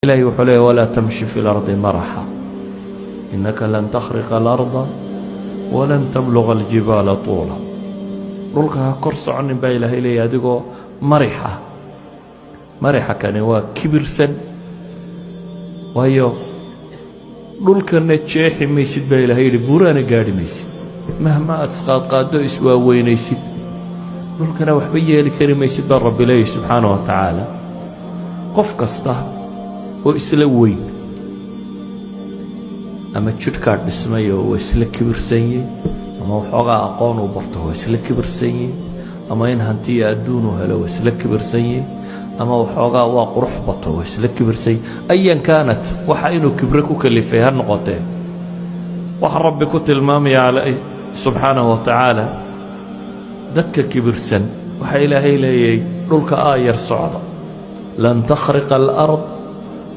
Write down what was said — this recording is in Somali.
إلهي وحليه ولا تمشي في الأرض مرحا إنك لن تخرق الأرض ولن تبلغ الجبال طولا. dhulka ha kor soconin baa ilaahay leeyahay adigoo marixa kani waa kibirsan, waayo dhulkana jeexi maysid baa ilaahay yidhi, buuraana gaadhi maysid. mahma aad isqaadqaaddo iswaaweynaysid dhulkana waxba yeeli kari maysid baa rabbi leeyahy subxaana wa tacaala. qof kasta oo isla weyn ama jidhkaa dhismay oo waa isla kibirsanyey, ama waxoogaa aqoon uu barto waa isla kibirsanyey, ama in hantiya adduun uu helo waa isla kibirsanyey, ama waxoogaa waa qurux bato waa isla kibirsanyey. ayan kaanat waxa inuu kibro ku kalifay ha noqotee, waxa rabbi ku tilmaamaya subxaanahu wa tacaala dadka kibirsan waxa ilaahay leeyahay dhulka aayar socda lan takhriqa alard